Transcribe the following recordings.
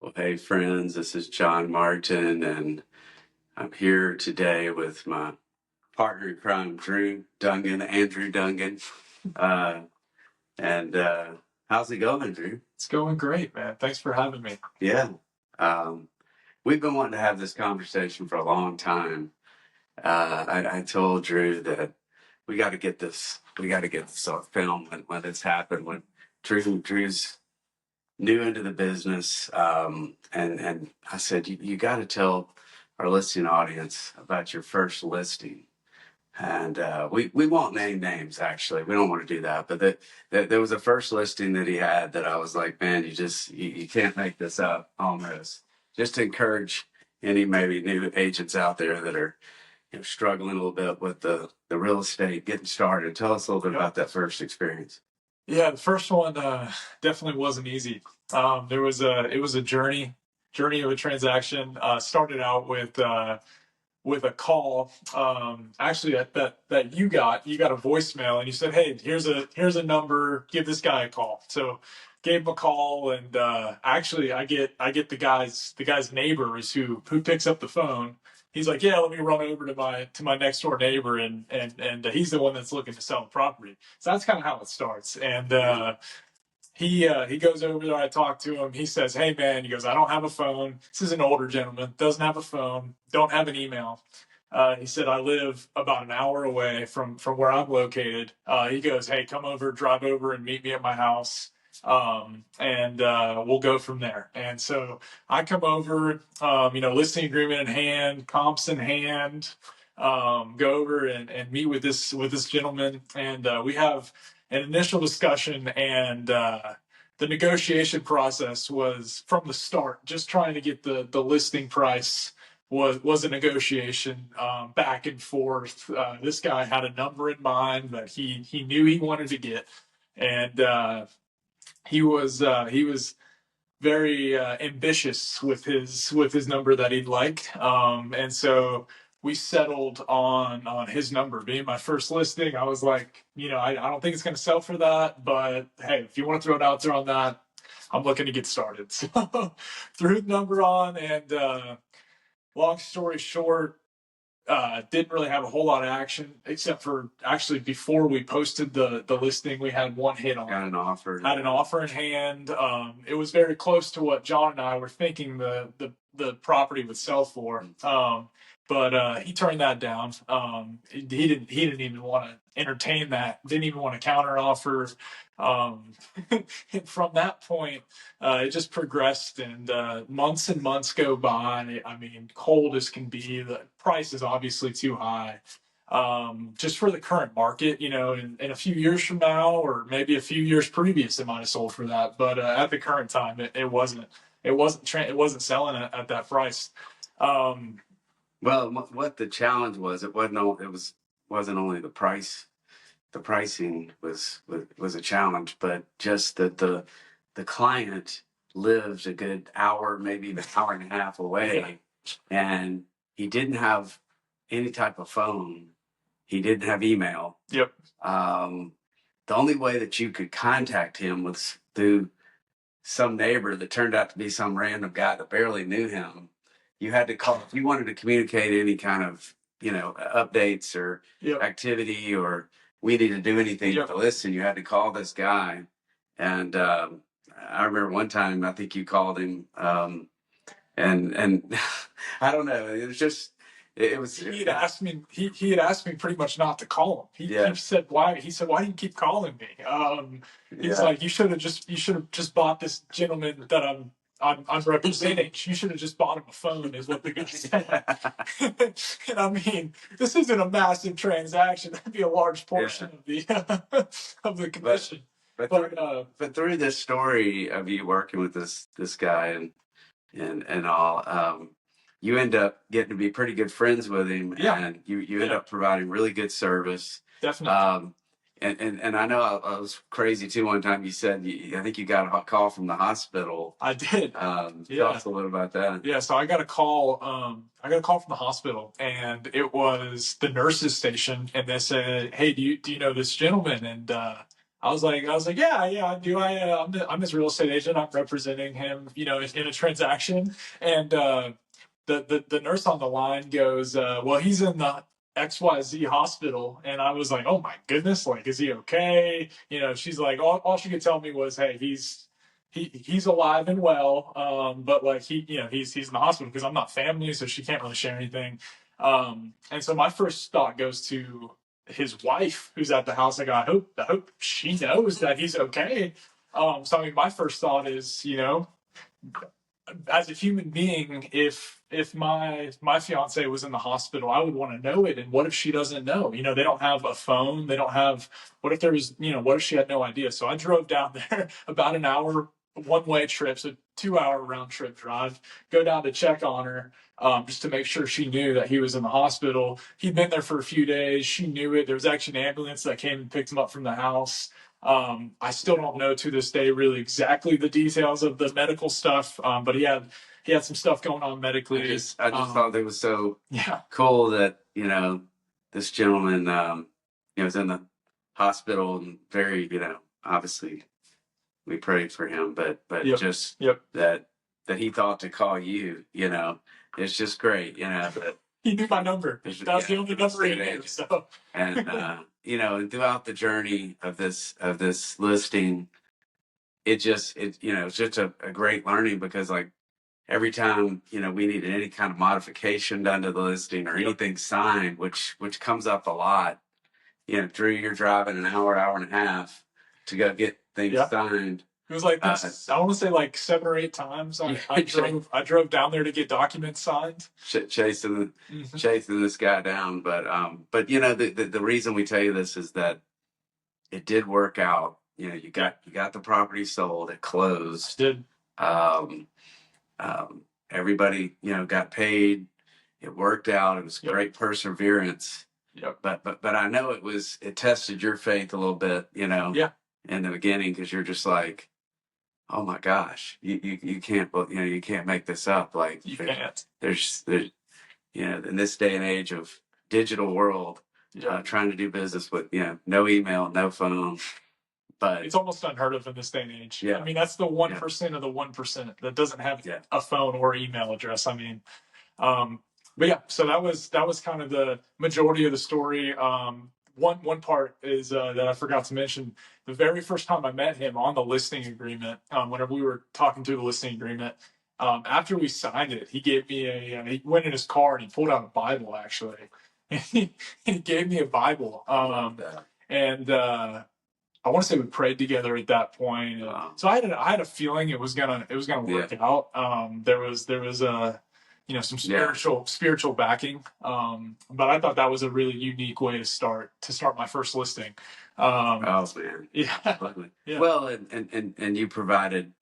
Well, hey, friends, this is John Martin, and I'm here today with my partner in crime, Andrew Dungan. Uh, and how's it going, Drew? It's going great, man. Thanks for having me. Yeah. Um, we've been wanting to have this conversation for a long time. I told Drew that we got to get this on film when it's happened, when Drew's new into the business, and I said you got to tell our listening audience about your first listing. And we won't name names. Actually, we don't want to do that. But there was a first listing that he had that I was like, man, you can't make this up. Almost just to encourage any maybe new agents out there that are struggling a little bit with the real estate getting started. Tell us a little bit about that first experience. Yeah, the first one definitely wasn't easy. It was a journey of a transaction. Started out with a call. Actually, that you got a voicemail, and you said, "Hey, here's a number. Give this guy a call." So gave him a call, and actually, I get the guy's neighbors who picks up the phone. He's like, "Yeah, let me run over to my next door neighbor," and he's the one that's looking to sell the property. So that's kind of how it starts. And he goes over there. I talk to him. He says, "Hey man," he goes, "I don't have a phone." This is an older gentleman, doesn't have a phone, don't have an email. He said, "I live about an hour away from where I'm located." He goes, "Hey, come over, drive over, and meet me at my house, and we'll go from there." And so I come over, listing agreement in hand, comps in hand, go over and meet with this gentleman, and we have an initial discussion, and the negotiation process was from the start just trying to get the listing price. Was a negotiation, back and forth. This guy had a number in mind that he knew he wanted to get, and he was very ambitious with his number that he'd like, and so we settled on his number. Being my first listing, I was like, I don't think it's going to sell for that, but hey, if you want to throw it out there on that, I'm looking to get started. So threw the number on, and long story short, didn't really have a whole lot of action, except for actually before we posted the listing, we had one hit on. Got an offer. Had an offer in hand. It was very close to what John and I were thinking the property would sell for. But he turned that down. He didn't even want to entertain that. Didn't even want to counter offer. And from that point, it just progressed, and months and months go by. I mean, cold as can be. The price is obviously too high, just for the current market. In a few years from now, or maybe a few years previous, it might have sold for that. But at the current time, it wasn't selling at that price. Well, what the challenge was, it wasn't only the price. The pricing was a challenge, but just that the client lived a good hour, maybe an hour and a half away, and he didn't have any type of phone. He didn't have email. Yep. The only way that you could contact him was through some neighbor that turned out to be some random guy that barely knew him. You had to call if you wanted to communicate any kind of updates or activity, or we need to do anything with the listing. You had to call this guy, and I remember one time I think you called him, and I don't know. It was just it was. He had asked me. He had asked me pretty much not to call him. He said why. He said, "Why do you keep calling me?" He's like, you should have just bought this gentleman that I'm representing. You should have just bought him a phone," is what the guy said. And I mean, this isn't a massive transaction. That'd be a large portion of the of the commission. But through this story of you working with this guy and all, you end up getting to be pretty good friends with him, and you end up providing really good service. Definitely. And I know I was crazy too. One time you said I think you got a call from the hospital. I did. Tell us a little about that. Yeah, so I got a call. I got a call from the hospital, and it was the nurses station, and they said, "Hey, do you know this gentleman?" And yeah, I do. I'm his real estate agent. I'm representing him, in a transaction. And the nurse on the line goes, well, he's in the XYZ hospital. And I was like, oh my goodness, like, is he okay? She's like, all she could tell me was, hey, he's alive and well. But like he's in the hospital because I'm not family, so she can't really share anything. And so my first thought goes to his wife who's at the house. I go, I hope she knows that he's okay. So I mean, my first thought is, as a human being, if my fiance was in the hospital, I would want to know it. And what if she doesn't know? They don't have a phone. They don't have. What if there was? What if she had no idea? So I drove down there about an hour one way trip, so 2 hour round trip drive. Go down to check on her. Just to make sure she knew that he was in the hospital. He'd been there for a few days. She knew it. There was actually an ambulance that came and picked him up from the house. I still don't know to this day really exactly the details of the medical stuff, but he had some stuff going on medically. I just thought it was so Yeah, cool that this gentleman was in the hospital and very obviously we prayed for him, but Yep. just Yep. that he thought to call you, it's just great, that He knew my number. That was the only number he knew. So and and throughout the journey of this listing, it's just a great learning because like every time we needed any kind of modification done to the listing or anything signed, which comes up a lot, Drew, you're driving an hour and a half to go get things signed. it was like this, I want to say like 7 or 8 times. I drove down there to get documents signed, chasing this guy down. But the reason we tell you this is that it did work out. You got the property sold, it closed. I did. Everybody got paid. It worked out. It was great perseverance. Yep. But I know it tested your faith a little bit, Yeah. in the beginning, because you're just like, oh my gosh, you can't, you can't make this up. Like You can't. There's in this day and age of digital world, trying to do business with no email, no phone. But it's almost unheard of in this day and age. Yeah. I mean, that's the 1% of the 1% that doesn't have a phone or email address. I mean, but yeah, so that was kind of the majority of the story. One part is that I forgot to mention. The very first time I met him on the listing agreement, whenever we were talking through the listing agreement, after we signed it, he gave me he went in his car and he pulled out a Bible actually, and he gave me a Bible. And I want to say we prayed together at that point. So I had a feeling it was gonna work out. There was some spiritual backing. But I thought that was a really unique way to start my first listing. Oh man, yeah. Yeah. Well, and you provided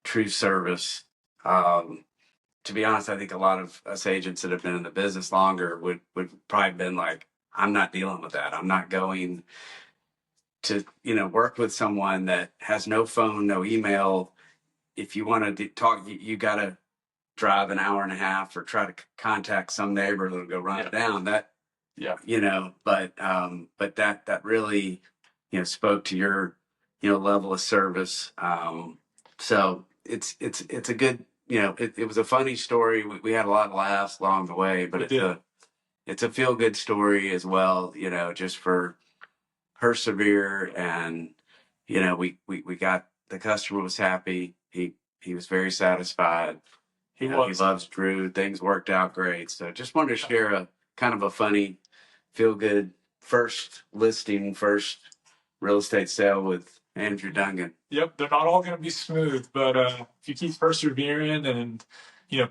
true service. To be honest, I think a lot of us agents that have been in the business longer would probably been like, I'm not dealing with that. I'm not going to work with someone that has no phone, no email. If you want to talk, you got to drive an hour and a half or try to contact some neighbor that'll go run it down. That but that really spoke to your level of service. So it's a good it was a funny story. We had a lot of laughs along the way, but it's a feel good story as well. Just for persevere, and we got, the customer was happy. He was very satisfied. He loves Drew. Things worked out great. So just wanted to share a kind of a funny, feel good first real estate sale with Andrew Dungan. Yep, they're not all going to be smooth, but if you keep persevering and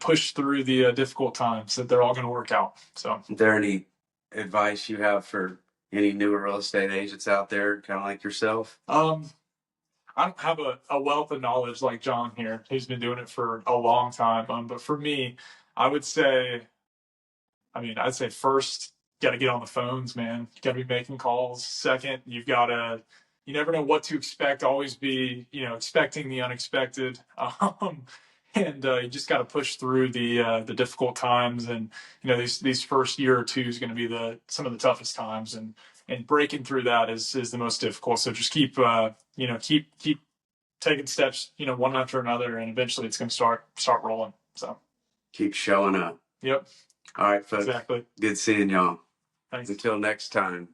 push through the difficult times, that they're all going to work out. So, is there any advice you have for any newer real estate agents out there, kind of like yourself? I don't have a wealth of knowledge like John here. He's been doing it for a long time. But for me, I'd say first, got to get on the phones, man. You got to be making calls. Second, you never know what to expect. Always be, expecting the unexpected. And you just got to push through the difficult times. And, these first year or two is going to be some of the toughest times. And and breaking through that is the most difficult. So just keep keep taking steps, one after another, and eventually it's going to start rolling. So keep showing up. Yep. All right, folks. Exactly. Good seeing y'all. Thanks. Until next time.